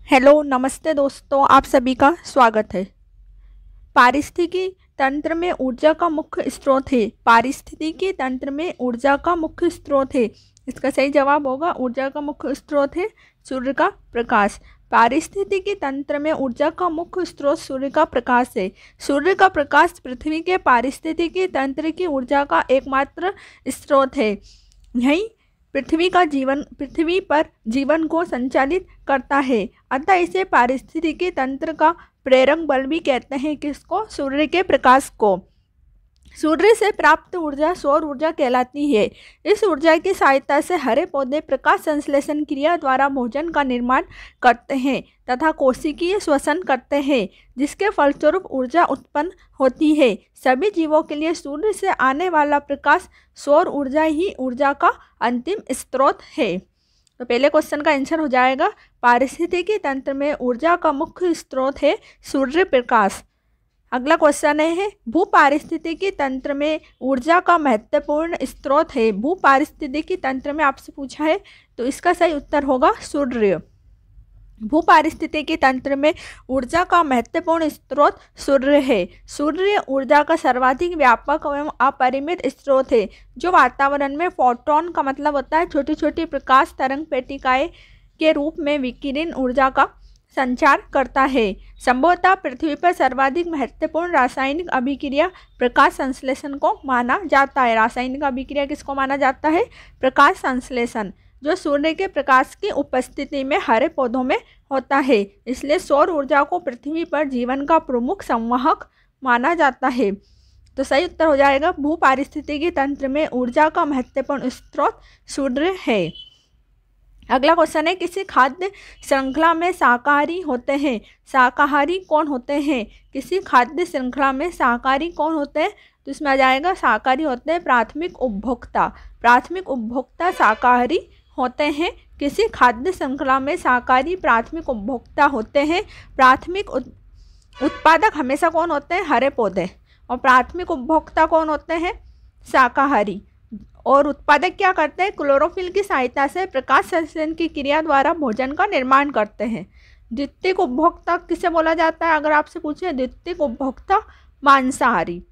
Hello नमस्ते दोस्तों, आप सभी का स्वागत है। पारिस्थितिकी तंत्र में ऊर्जा का मुख्य स्रोत है। पारिस्थितिकी तंत्र में ऊर्जा का मुख्य स्रोत है। इसका सही जवाब होगा ऊर्जा का मुख्य स्रोत है सूर्य का प्रकाश। पारिस्थितिकी तंत्र में ऊर्जा का मुख्य स्रोत सूर्य का प्रकाश है। सूर्य का प्रकाश पृथ्वी के पारिस्थितिकी तंत्र की ऊर्जा का एकमात्र स्रोत है। यही पृथ्वी पर जीवन को संचालित करता है। अतः इसे पारिस्थितिकी तंत्र का प्रेरक बल भी कहते हैं। किसको? सूर्य के प्रकाश को। सूर्य से प्राप्त ऊर्जा सौर ऊर्जा कहलाती है। इस ऊर्जा की सहायता से हरे पौधे प्रकाश संश्लेषण क्रिया द्वारा भोजन का निर्माण करते हैं तथा कोशिकीय श्वसन करते हैं, जिसके फलस्वरूप ऊर्जा उत्पन्न होती है। सभी जीवों के लिए सूर्य से आने वाला प्रकाश सौर ऊर्जा ही ऊर्जा का अंतिम स्रोत है। तो पहले क्वेश्चन का आंसर हो जाएगा पारिस्थितिकी तंत्र में ऊर्जा का मुख्य स्रोत है सूर्य प्रकाश। अगला क्वेश्चन है भू पारिस्थितिकी तंत्र में ऊर्जा का महत्वपूर्ण स्रोत है। भू पारिस्थितिकी तंत्र में आपसे पूछा है तो इसका सही उत्तर होगा सूर्य। भू पारिस्थितिकी तंत्र में ऊर्जा का महत्वपूर्ण स्रोत सूर्य है। सूर्य ऊर्जा का सर्वाधिक व्यापक एवं अपरिमित स्रोत है, जो वातावरण में फोटोन का मतलब होता है छोटी छोटी प्रकाश तरंग पेटिकाएं के रूप में विकिरण ऊर्जा का संचार करता है। संभवतः पृथ्वी पर सर्वाधिक महत्वपूर्ण रासायनिक अभिक्रिया प्रकाश संश्लेषण को माना जाता है। रासायनिक अभिक्रिया किसको माना जाता है? प्रकाश संश्लेषण, जो सूर्य के प्रकाश की उपस्थिति में हरे पौधों में होता है। इसलिए सौर ऊर्जा को पृथ्वी पर जीवन का प्रमुख संवाहक माना जाता है। तो सही उत्तर हो जाएगा भू पारिस्थितिकी तंत्र में ऊर्जा का महत्वपूर्ण स्रोत सूर्य है। अगला क्वेश्चन है किसी खाद्य श्रृंखला में शाकाहारी होते हैं। शाकाहारी कौन होते हैं? किसी खाद्य श्रृंखला में शाकाहारी कौन होते हैं? तो इसमें आ जाएगा शाकाहारी होते हैं प्राथमिक उपभोक्ता। प्राथमिक उपभोक्ता शाकाहारी होते हैं। किसी खाद्य श्रृंखला में शाकाहारी प्राथमिक उपभोक्ता होते हैं। प्राथमिक उत्पादक हमेशा कौन होते हैं? हरे पौधे। और प्राथमिक उपभोक्ता कौन होते हैं? शाकाहारी। और उत्पादक क्या करते हैं? क्लोरोफिल की सहायता से प्रकाश संश्लेषण की क्रिया द्वारा भोजन का निर्माण करते हैं। द्वितीयक उपभोक्ता किसे बोला जाता है? अगर आपसे पूछे द्वितीयक उपभोक्ता मांसाहारी।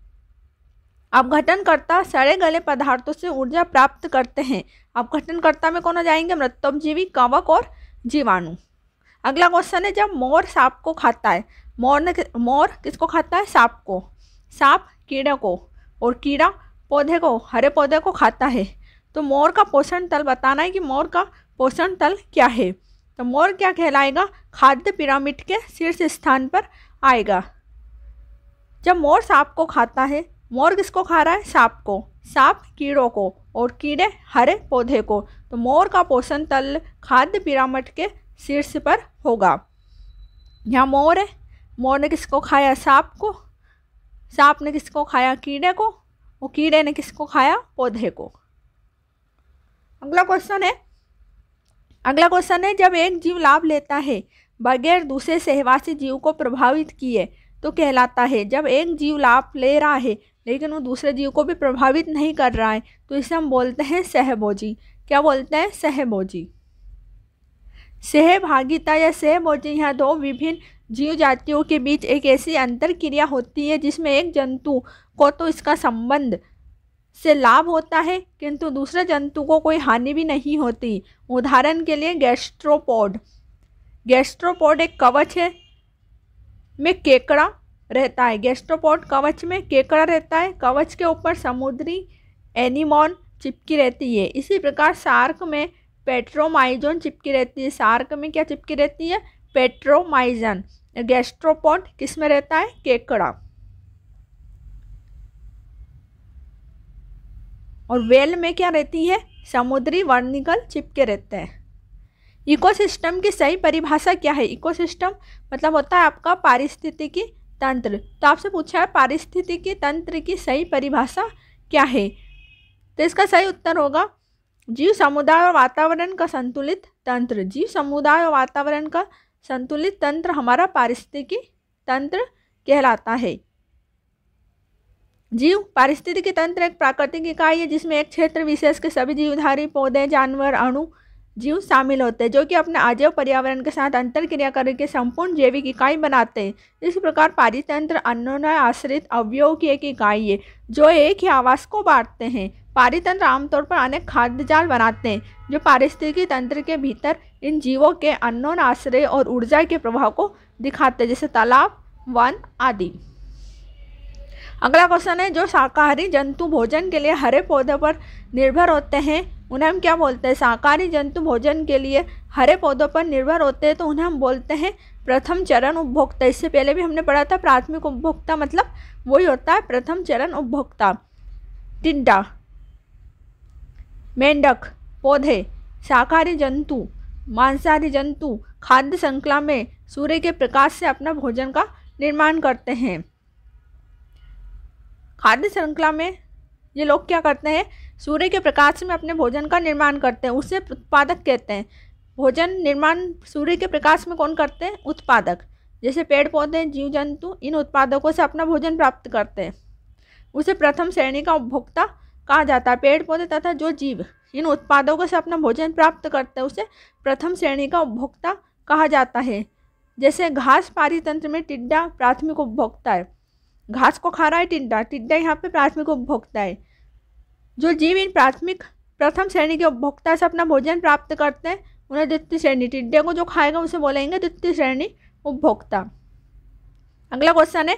अपघटनकर्ता सड़े गले पदार्थों से ऊर्जा प्राप्त करते हैं। अपघटनकर्ता में कौन आ जाएंगे? मृतोपजीवी, कवक और जीवाणु। अगला क्वेश्चन है जब मोर सांप को खाता है। मोर किसको खाता है? सांप को। सांप कीड़े को और कीड़ा पौधे को, हरे पौधे को खाता है। तो मोर का पोषण तल बताना है कि मोर का पोषण तल क्या है। तो मोर क्या कहलाएगा? खाद्य पिरामिड के शीर्ष स्थान पर आएगा। जब मोर सांप को खाता है, मोर किसको खा रहा है? सांप को। सांप कीड़ों को और कीड़े हरे पौधे को। तो मोर का पोषण तल खाद्य पिरामिड के शीर्ष पर होगा। यहाँ मोर है, मोर ने किसको खाया? सांप को। सांप ने किसको खाया? कीड़े को। वो कीड़े ने किसको खाया? पौधे को। अगला क्वेश्चन है जब एक जीव लाभ लेता है बगैर दूसरे सहवासी जीव को प्रभावित किए तो कहलाता है। जब एक जीव लाभ ले रहा है लेकिन वो दूसरे जीव को भी प्रभावित नहीं कर रहा है तो इसे हम बोलते हैं सहभोजी। क्या बोलते हैं? सहभोजी। सहभागिता या सहभोजी यहाँ दो विभिन्न जीव जातियों के बीच एक ऐसी अंतर क्रिया होती है जिसमें एक जंतु को तो इसका संबंध से लाभ होता है किंतु दूसरे जंतु को कोई हानि भी नहीं होती। उदाहरण के लिए गैस्ट्रोपोड। गैस्ट्रोपोड एक कवच है में केकड़ा रहता है। गैस्ट्रोपोड कवच में केकड़ा रहता है। कवच के ऊपर समुद्री एनीमोन चिपकी रहती है। इसी प्रकार शार्क में पेट्रोमाइजोन चिपकी रहती है। शार्क में क्या चिपकी रहती है? पेट्रोमाइजन। गैस्ट्रोपोड किस में रहता है? केकड़ा। और वेल में क्या रहती है? समुद्री वर्निकल चिपके रहते हैं। इकोसिस्टम की सही परिभाषा क्या है? इकोसिस्टम मतलब होता है आपका पारिस्थितिकी तंत्र। तो आपसे पूछा है पारिस्थितिकी तंत्र की सही परिभाषा क्या है? तो इसका सही उत्तर होगा जीव समुदाय और वातावरण का संतुलित तंत्र। जीव समुदाय और वातावरण का संतुलित तंत्र हमारा पारिस्थितिकी तंत्र कहलाता है। जीव पारिस्थितिकी तंत्र एक प्राकृतिक इकाई है जिसमें एक क्षेत्र विशेष के सभी जीवधारी पौधे, जानवर, अणु जीव शामिल होते हैं, जो कि अपने अजैव पर्यावरण के साथ अंतर क्रिया करके संपूर्ण जैविक इकाई बनाते हैं। इस प्रकार पारितंत्र अन्योन्य आश्रित अवयवों की एक इकाई है जो एक ही आवास को बांटते हैं। पारितंत्र आमतौर पर अनेक खाद्य जाल बनाते हैं जो पारिस्थितिकी तंत्र के भीतर इन जीवों के अन्योन्य आश्रय और ऊर्जा के प्रभाव को दिखाते हैं, जैसे तालाब, वन आदि। अगला क्वेश्चन है, जो शाकाहारी जंतु भोजन के लिए हरे पौधों पर निर्भर होते हैं उन्हें हम क्या बोलते हैं? शाकाहारी जंतु भोजन के लिए हरे पौधों पर निर्भर होते हैं तो उन्हें हम बोलते हैं प्रथम चरण उपभोक्ता। इससे पहले भी हमने पढ़ा था प्राथमिक उपभोक्ता मतलब वही होता है प्रथम चरण उपभोक्ता। टिड्डा, मेंढक, पौधे, शाकाहारी जंतु, मांसाहारी जंतु खाद्य श्रृंखला में सूर्य के प्रकाश से अपना भोजन का निर्माण करते हैं। खाद्य श्रृंखला में ये लोग क्या करते हैं? सूर्य के प्रकाश में अपने भोजन का निर्माण करते हैं, उसे उत्पादक कहते हैं। भोजन निर्माण सूर्य के प्रकाश में कौन करते हैं? उत्पादक। जैसे पेड़ पौधे, जीव जंतु इन उत्पादकों से अपना भोजन प्राप्त करते हैं, उसे प्रथम श्रेणी का उपभोक्ता कहा जाता है। पेड़ पौधे तथा जो जीव इन उत्पादकों से अपना भोजन प्राप्त करते हैं उसे प्रथम श्रेणी का उपभोक्ता कहा जाता है। जैसे घास पारितंत्र में टिड्डा प्राथमिक उपभोक्ता है, घास को खा रहा है टिड्डा, टिड्डा यहाँ पे प्राथमिक उपभोक्ता है। जो जीव इन प्रथम श्रेणी के उपभोक्ता से अपना भोजन प्राप्त करते हैं उन्हें द्वितीय श्रेणी, टिड्डे को जो खाएगा उसे बोलेंगे द्वितीय श्रेणी उपभोक्ता। अगला क्वेश्चन है,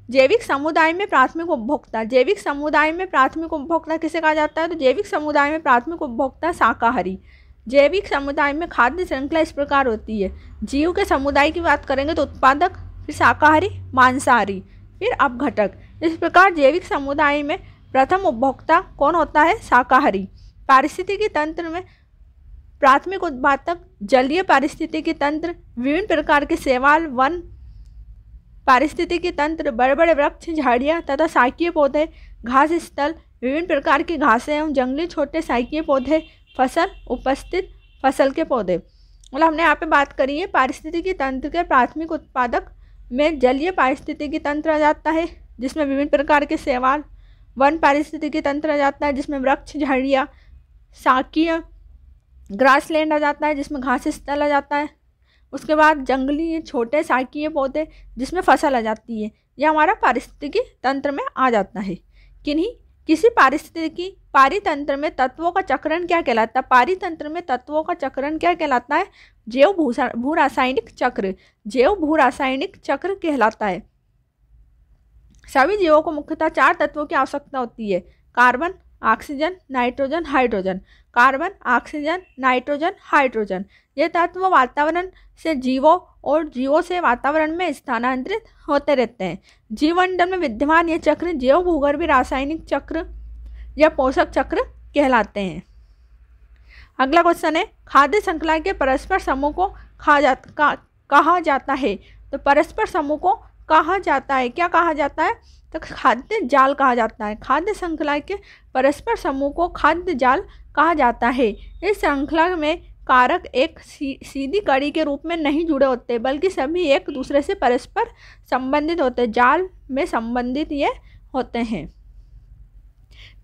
जैविक समुदाय में प्राथमिक उपभोक्ता। जैविक समुदाय में प्राथमिक उपभोक्ता किसे कहा जाता है? तो जैविक समुदाय में प्राथमिक उपभोक्ता शाकाहारी। जैविक समुदाय में खाद्य श्रृंखला इस प्रकार होती है। जीव के समुदाय की बात करेंगे तो उत्पादक, फिर शाकाहारी, मांसाहारी, फिर अपघटक। इस प्रकार जैविक समुदाय में प्रथम उपभोक्ता कौन होता है? शाकाहारी। पारिस्थितिकी तंत्र में प्राथमिक उत्पादक जलीय पारिस्थितिकी तंत्र, विभिन्न प्रकार के शैवाल, वन पारिस्थितिकी तंत्र, बड़े बड़े वृक्ष, झाड़ियाँ तथा शाकीय पौधे, घास स्थल, विभिन्न प्रकार की घासें एवं जंगली छोटे शाकीय पौधे, फसल, उपस्थित फसल के पौधे। मतलब हमने यहाँ पे बात करी है पारिस्थितिकी तंत्र के प्राथमिक उत्पादक में जलीय पारिस्थितिकी तंत्र आ जाता है जिसमें विभिन्न प्रकार के शैवाल, वन पारिस्थितिकी तंत्र आ जाता है जिसमें वृक्ष, झाड़ियाँ, शाकीय ग्रासलैंड आ जाता है जिसमें घास स्थल आ जाता है। उसके बाद जंगली छोटे शाकीय पौधे जिसमें फसल आ जाती है। यह हमारा पारिस्थितिकी तंत्र में आ जाता है। किसी पारिस्थितिकी पारितंत्र में तत्वों का चक्रण क्या कहलाता है? पारितंत्र में तत्वों का चक्रण क्या कहलाता है? जैव भू रासायनिक चक्र। जैव भू रासायनिक चक्र कहलाता है। सभी जीवों को मुख्यतः 4 तत्वों की आवश्यकता होती है: carbon, oxygen, nitrogen, hydrogen. Carbon, oxygen, nitrogen, hydrogen ये तत्व वातावरण से जीवों और जीवों से वातावरण में स्थानांतरित होते रहते हैं। जीवमंडल में विद्यमान ये चक्र जैव भूगर्भीय रासायनिक चक्र या पोषक चक्र कहलाते हैं। अगला क्वेश्चन है, खाद्य श्रृंखला के परस्पर समूह को कहा जाता है। तो परस्पर समूह को कहा जाता है, क्या कहा जाता है? तो खाद्य जाल कहा जाता है। खाद्य श्रृंखला के परस्पर समूह को खाद्य जाल कहा जाता है। इस श्रृंखला में कारक एक सीधी कड़ी के रूप में नहीं जुड़े होते बल्कि सभी एक दूसरे से परस्पर संबंधित होते हैं, जाल में संबंधित ये होते हैं।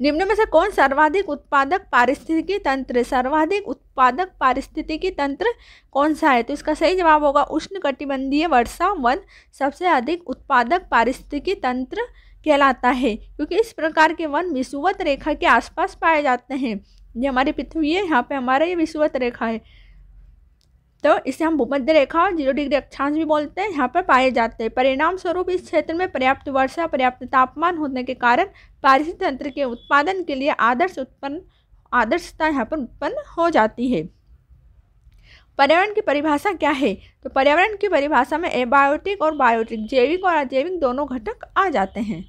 निम्न में से कौन सर्वाधिक उत्पादक पारिस्थितिकी तंत्र? सर्वाधिक उत्पादक पारिस्थितिकी तंत्र कौन सा है? तो इसका सही जवाब होगा उष्णकटिबंधीय वर्षा वन सबसे अधिक उत्पादक पारिस्थितिकी तंत्र कहलाता है, क्योंकि इस प्रकार के वन विषुवत रेखा के आसपास पाए जाते हैं। ये हमारी पृथ्वी है, यहाँ पे हमारा ये विषुवत रेखा है, तो इसे हम भूमध्य रेखा और 0 डिग्री अक्षांश भी बोलते हैं, यहाँ पर पाए जाते हैं। परिणाम स्वरूप इस क्षेत्र में पर्याप्त वर्षा, पर्याप्त तापमान होने के कारण पारिस्थितिक तंत्र के उत्पादन के लिए आदर्शता यहाँ पर उत्पन्न हो जाती है। पर्यावरण की परिभाषा क्या है? तो पर्यावरण की परिभाषा में एबायोटिक और बायोटिक, जैविक और अजैविक दोनों घटक आ जाते हैं।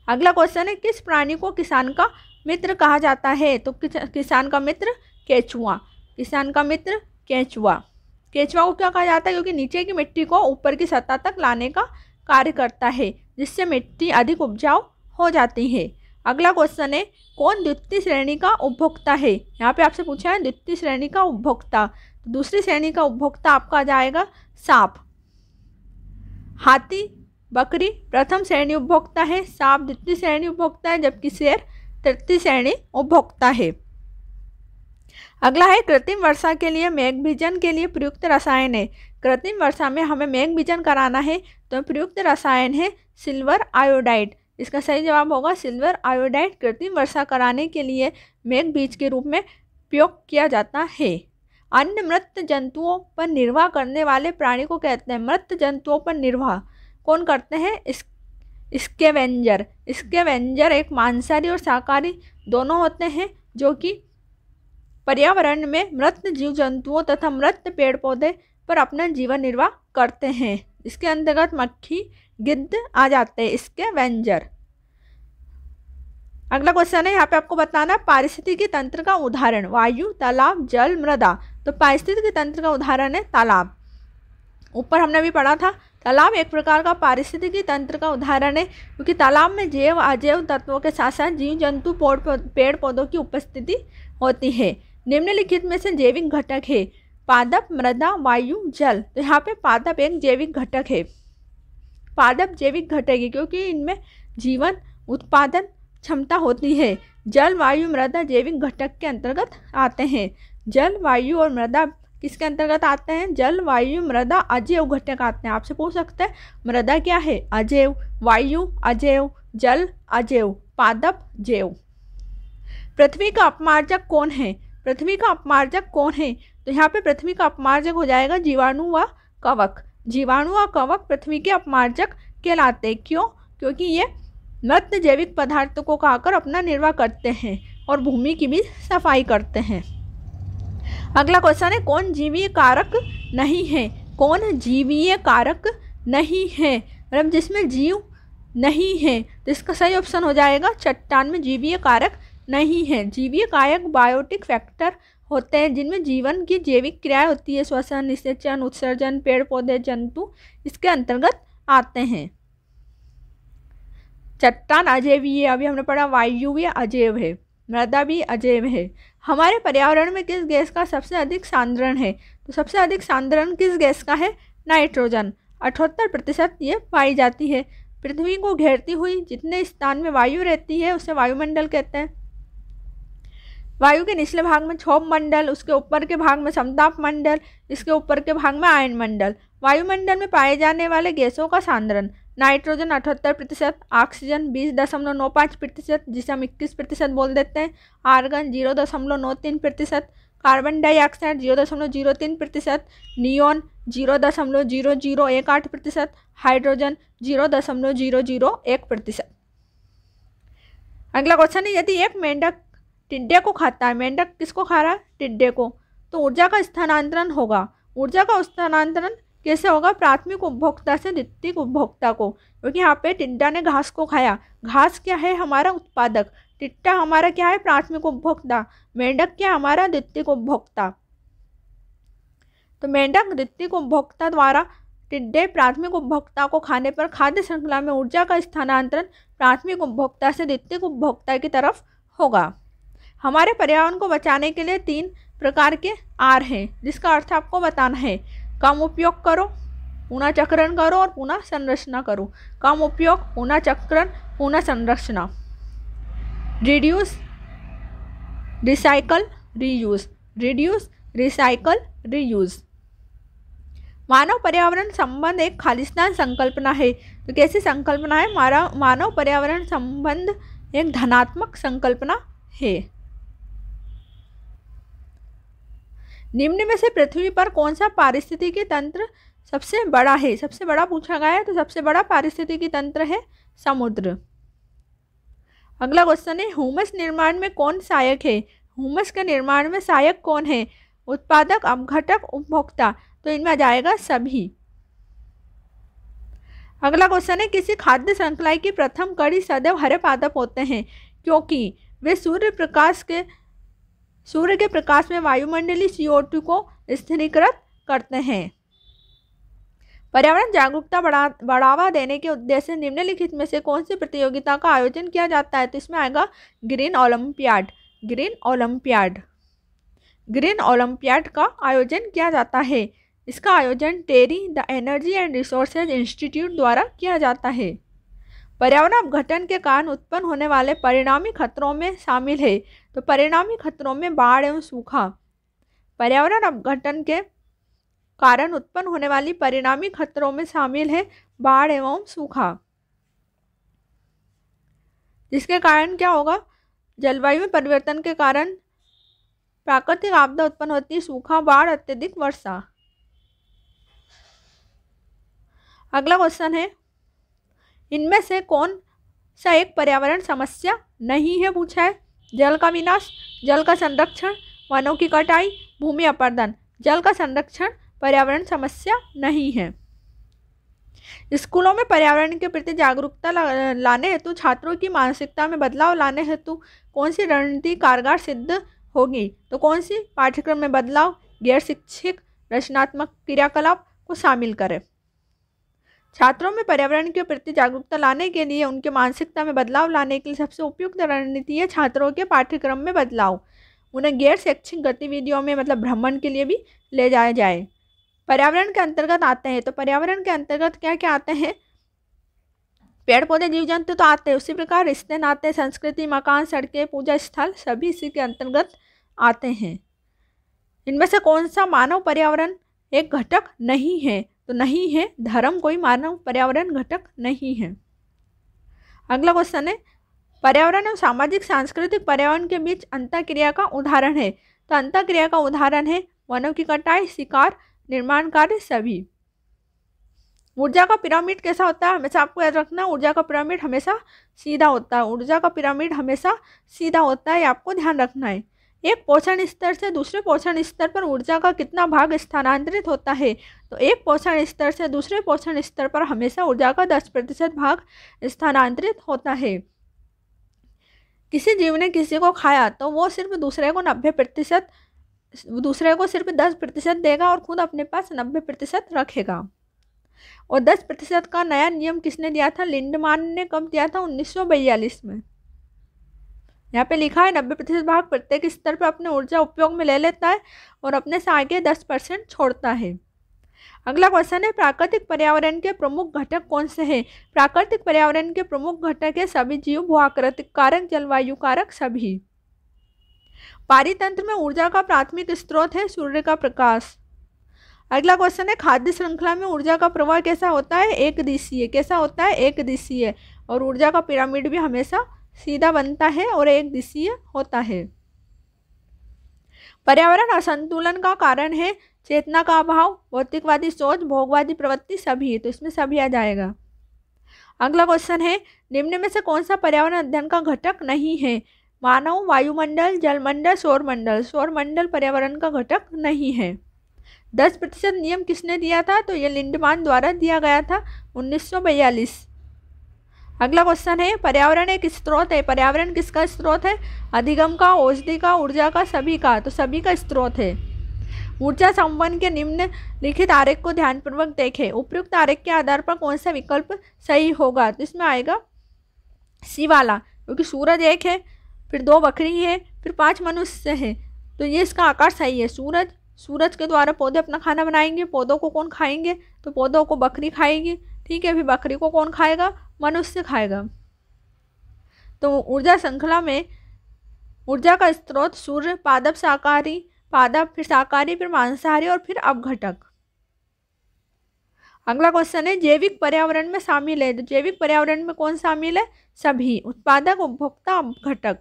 अगला क्वेश्चन है, किस प्राणी को किसान का मित्र कहा जाता है? तो किसान का मित्र केंचुआ। किसान का मित्र केंचुआ। केंचुआ को क्या कहा जाता है? क्योंकि नीचे की मिट्टी को ऊपर की सतह तक लाने का कार्य करता है, जिससे मिट्टी अधिक उपजाऊ हो जाती है। अगला क्वेश्चन है, कौन द्वितीय श्रेणी का उपभोक्ता है? यहाँ पे आपसे पूछा है द्वितीय श्रेणी का उपभोक्ता। तो दूसरी श्रेणी का उपभोक्ता आपका आ जाएगा सांप। हाथी, बकरी प्रथम श्रेणी उपभोक्ता है, सांप द्वितीय श्रेणी उपभोक्ता है, जबकि शेर तृतीय श्रेणी उपभोक्ता है। अगला है कृत्रिम वर्षा के लिए मेघ बीजन के लिए प्रयुक्त रसायन है। कृत्रिम वर्षा में हमें मेघ बीजन कराना है तो प्रयुक्त रसायन है सिल्वर आयोडाइड। इसका सही जवाब होगा सिल्वर आयोडाइड कृत्रिम वर्षा कराने के लिए मेघ बीज के रूप में प्रयोग किया जाता है। अन्य मृत जंतुओं पर निर्वाह करने वाले प्राणी को कहते हैं। मृत जंतुओं पर निर्वाह कौन करते हैं? स्कैवेंजर। स्कैवेंजर एक मांसाहारी और शाकाहारी दोनों होते हैं जो कि पर्यावरण में मृत जीव जंतुओं तथा मृत पेड़ पौधे पर अपना जीवन निर्वाह करते हैं। इसके अंतर्गत मक्खी गिद्ध आ जाते हैं, स्कैवेंजर। अगला क्वेश्चन है, यहाँ पे आपको बताना पारिस्थितिकी तंत्र का उदाहरण। वायु, तालाब, जल, मृदा। तो पारिस्थितिकी तंत्र का उदाहरण है तालाब। ऊपर हमने भी पढ़ा था तालाब एक प्रकार का पारिस्थितिकी तंत्र का उदाहरण है क्योंकि तालाब में जैव अजैव तत्वों के साथ साथ जीव जंतु पेड़ पौधों की उपस्थिति होती है। निम्नलिखित में से जैविक घटक है पादप, मृदा, वायु, जल। तो यहाँ पे पादप एक जैविक घटक है। पादप जैविक घटक है क्योंकि इनमें जीवन उत्पादन क्षमता होती है। जल, वायु, मृदा जैविक घटक के अंतर्गत आते हैं। जल, वायु और मृदा किसके अंतर्गत आते हैं? जल, वायु, मृदा अजैव घटक आते हैं। आपसे पूछ सकते हैं मृदा क्या है? अजैव। वायु अजैव, जल अजैव, पादप जैव। पृथ्वी का अपमार्जक कौन है? पृथ्वी का अपमार्जक कौन है? तो यहाँ पे पृथ्वी का अपमार्जक हो जाएगा जीवाणु व कवक। जीवाणु व कवक पृथ्वी के अपमार्जक कहलाते हैं। क्यों? क्योंकि ये मृत जैविक पदार्थों को खाकर अपना निर्वाह करते हैं और भूमि की भी सफाई करते हैं। अगला क्वेश्चन है, कौन जीवीय कारक नहीं है? कौन जीवीय कारक नहीं है? मतलब जिसमें जीव नहीं है तो इसका सही ऑप्शन हो जाएगा चट्टान में जीवीय कारक नहीं है। जीवीय कारक बायोटिक फैक्टर होते हैं जिनमें जीवन की जैविक क्रियाएं होती है। श्वसन, निषेचन, उत्सर्जन, पेड़ पौधे, जंतु इसके अंतर्गत आते हैं। चट्टान अजैवीय, अभी हमने पढ़ा वायु भी अजैव है, मृदा भी अजैव है। हमारे पर्यावरण में किस गैस का सबसे अधिक सांद्रण है? तो सबसे अधिक सांद्रण किस गैस का है? नाइट्रोजन। 78% ये पाई जाती है। पृथ्वी को घेरती हुई जितने स्थान में वायु रहती है उसे वायुमंडल कहते हैं। वायु के निचले भाग में क्षोभ मंडल, उसके ऊपर के भाग में समताप मंडल, इसके ऊपर के भाग में आयन मंडल। वायुमंडल में पाए जाने वाले गैसों का सांद्रण नाइट्रोजन 78%, ऑक्सीजन 20.95%, जिसे हम 21% बोल देते हैं, argon 0.93%, carbon dioxide 0.03%, neon 0.0018%, hydrogen 0.001%। अगला क्वेश्चन है, यदि एक मेंढक टिड्डे को खाता है, मेंढक किसको खा रहा है? टिड्डे को, तो ऊर्जा का स्थानांतरण होगा। ऊर्जा का स्थानांतरण कैसे होगा? प्राथमिक उपभोक्ता से द्वितीयक उपभोक्ता को, क्योंकि यहाँ पे टिड्डा ने घास को खाया। घास क्या है? हमारा उत्पादक। टिड्डा हमारा क्या है? प्राथमिक उपभोक्ता। मेंढक क्या? हमारा द्वितीयक उपभोक्ता। तो मेंढक द्वितीयक उपभोक्ता द्वारा टिड्डे प्राथमिक उपभोक्ता को खाने पर खाद्य श्रृंखला में ऊर्जा का स्थानांतरण प्राथमिक उपभोक्ता से द्वितीयक उपभोक्ता की तरफ होगा। हमारे पर्यावरण को बचाने के लिए 3 प्रकार के आर हैं, जिसका अर्थ आपको बताना है। कम उपयोग करो, पुनः चक्रण करो और पुनः संरचना करो। कम उपयोग, पुनः चक्रण, पुनः संरचना। Reduce, recycle, reuse. Reduce, recycle, reuse. मानव पर्यावरण संबंध एक खालिस्तान संकल्पना है। तो कैसी संकल्पना है? मानव पर्यावरण संबंध एक धनात्मक संकल्पना है। निम्न में से पृथ्वी पर कौन सा पारिस्थितिकी तंत्र सबसे बड़ा है? सबसे बड़ा पूछा गया है, तो सबसे बड़ा पारिस्थितिकी तंत्र है समुद्र। अगला क्वेश्चन है, ह्यूमस निर्माण में कौन सहायक है? ह्यूमस के निर्माण में सहायक कौन है? उत्पादक, अपघटक, उपभोक्ता। तो इनमें आ जाएगा सभी। अगला क्वेश्चन है, किसी खाद्य श्रृंखला की प्रथम कड़ी सदैव हरे पादप होते हैं क्योंकि वे सूर्य के प्रकाश में वायुमंडलीय CO2 को स्थिरीकृत करते हैं। पर्यावरण जागरूकता बढ़ावा देने के उद्देश्य से निम्नलिखित में से कौन सी प्रतियोगिता का आयोजन किया जाता है? तो इसमें आएगा Green Olympiad. Green Olympiad. Green Olympiad का आयोजन किया जाता है। इसका आयोजन TERI The Energy and Resources Institute द्वारा किया जाता है। पर्यावरण अपघटन के कारण उत्पन्न होने वाले परिणामी खतरों में शामिल है। तो परिणामी खतरों में बाढ़ एवं सूखा। पर्यावरण अपघटन के कारण उत्पन्न होने वाली परिणामी खतरों में शामिल है बाढ़ एवं सूखा, जिसके कारण क्या होगा, जलवायु में परिवर्तन के कारण प्राकृतिक आपदा उत्पन्न होती है, सूखा, बाढ़, अत्यधिक वर्षा। अगला क्वेश्चन है, इनमें से कौन सा एक पर्यावरण समस्या नहीं है, पूछा है। जल का विनाश, जल का संरक्षण, वनों की कटाई, भूमि अपरदन। जल का संरक्षण पर्यावरण समस्या नहीं है। स्कूलों में पर्यावरण के प्रति जागरूकता लाने हेतु छात्रों की मानसिकता में बदलाव लाने हेतु कौन सी रणनीति कारगर सिद्ध होगी? तो कौन सी? पाठ्यक्रम में बदलाव, गैर शिक्षक रचनात्मक क्रियाकलाप को शामिल करें। छात्रों में पर्यावरण के प्रति जागरूकता लाने के लिए, उनके मानसिकता में बदलाव लाने के लिए सबसे उपयुक्त रणनीति है छात्रों के पाठ्यक्रम में बदलाव। उन्हें गैर शैक्षिक गतिविधियों में मतलब भ्रमण के लिए भी ले जाया जाए। पर्यावरण के अंतर्गत आते हैं, तो पर्यावरण के अंतर्गत क्या क्या आते हैं? पेड़ पौधे जीव जंतु तो आते हैं, उसी प्रकार रिश्ते नाते, संस्कृति, मकान, सड़कें, पूजा स्थल सभी इसी के अंतर्गत आते हैं। इनमें से कौन सा मानव पर्यावरण एक घटक नहीं है? तो नहीं है, धर्म कोई मानव पर्यावरण घटक नहीं है। अगला क्वेश्चन है, पर्यावरण और सामाजिक सांस्कृतिक पर्यावरण के बीच अंतःक्रिया का उदाहरण है। तो अंतःक्रिया का उदाहरण है वनों की कटाई, शिकार, निर्माण कार्य सभी। ऊर्जा का पिरामिड कैसा होता है? हमेशा आपको याद रखना, ऊर्जा का पिरामिड हमेशा सीधा होता है। ऊर्जा का पिरामिड हमेशा सीधा होता है, आपको ध्यान रखना है। एक पोषण स्तर से दूसरे पोषण स्तर पर ऊर्जा का कितना भाग स्थानांतरित होता है? तो एक पोषण स्तर से दूसरे पोषण स्तर पर हमेशा ऊर्जा का 10% भाग स्थानांतरित होता है। किसी जीव ने किसी को खाया तो वो सिर्फ दूसरे को 90%, दूसरे को सिर्फ 10% देगा और खुद अपने पास 90% रखेगा। और 10% का नया नियम किसने दिया था? लिंडमान ने कब दिया था? 1942 में। यहाँ पे लिखा है 90% भाग प्रत्येक स्तर पर अपने ऊर्जा उपयोग में ले लेता है और अपने से आगे 10% छोड़ता है। अगला क्वेश्चन है, प्राकृतिक पर्यावरण के प्रमुख घटक कौन से हैं? प्राकृतिक पर्यावरण के प्रमुख घटक है सभी जीव, भू-आकृतिक कारक, जलवायु कारक सभी। पारितंत्र में ऊर्जा का प्राथमिक स्रोत है सूर्य का प्रकाश। अगला क्वेश्चन है, खाद्य श्रृंखला में ऊर्जा का प्रवाह कैसा होता है? एक दिशीय। कैसा होता है? एक दिशीय। और ऊर्जा का पिरामिड भी हमेशा सीधा बनता है और एक दिशीय होता है। पर्यावरण असंतुलन का कारण है चेतना का अभाव, भौतिकवादी सोच, भोगवादी प्रवृत्ति सभी। तो इसमें सभी आ जाएगा। अगला क्वेश्चन है, निम्न में से कौन सा पर्यावरण अध्ययन का घटक नहीं है? मानव, वायुमंडल, जलमंडल, सौरमंडल। सौरमंडल पर्यावरण का घटक नहीं है। 10% नियम किसने दिया था? तो ये लिंडमान द्वारा दिया गया था 1942। अगला क्वेश्चन है, पर्यावरण एक स्रोत है। पर्यावरण किसका स्रोत है? अधिगम का, औषधि का, ऊर्जा का, सभी का। तो सभी का स्रोत है। ऊर्जा संपन्न के निम्नलिखित आरेख को ध्यानपूर्वक देखें। उपयुक्त आरेख के आधार पर कौन सा विकल्प सही होगा? तो इसमें आएगा सी वाला, क्योंकि सूरज एक है, फिर 2 बकरी है, फिर 5 मनुष्य हैं, तो ये इसका आकार सही है। सूरज के द्वारा पौधे अपना खाना बनाएंगे। पौधों को कौन खाएंगे? तो पौधों को बकरी खाएगी। ठीक है, फिर बकरी को कौन खाएगा? मनुष्य खाएगा। तो ऊर्जा श्रृंखला में ऊर्जा का स्रोत सूर्य, पादप शाकाहारी, पादप, फिर शाकाहारी, फिर मांसाहारी और फिर अपघटक। अगला क्वेश्चन है, जैविक पर्यावरण में शामिल है। तो जैविक पर्यावरण में कौन शामिल है? सभी, उत्पादक, उपभोक्ता, अपघटक।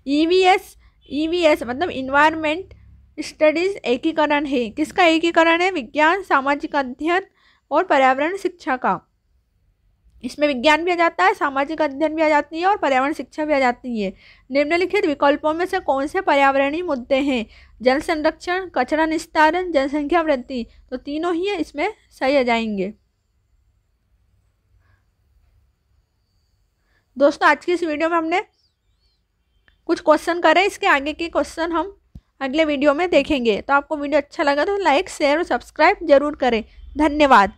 ईवीएस मतलब इन्वायरमेंट स्टडीज एकीकरण है। किसका एकीकरण है? विज्ञान, सामाजिक अध्ययन और पर्यावरण शिक्षा का। इसमें विज्ञान भी आ जाता है, सामाजिक अध्ययन भी आ जाती है और पर्यावरण शिक्षा भी आ जाती है। निम्नलिखित विकल्पों में से कौन से पर्यावरणीय मुद्दे हैं? जल संरक्षण, कचरा निस्तारण, जनसंख्या वृद्धि। तो तीनों ही है, इसमें सही आ जाएंगे। दोस्तों, आज की इस वीडियो में हमने कुछ क्वेश्चन करे, इसके आगे के क्वेश्चन हम अगले वीडियो में देखेंगे। तो आपको वीडियो अच्छा लगा तो लाइक, शेयर और सब्सक्राइब जरूर करें। धन्यवाद।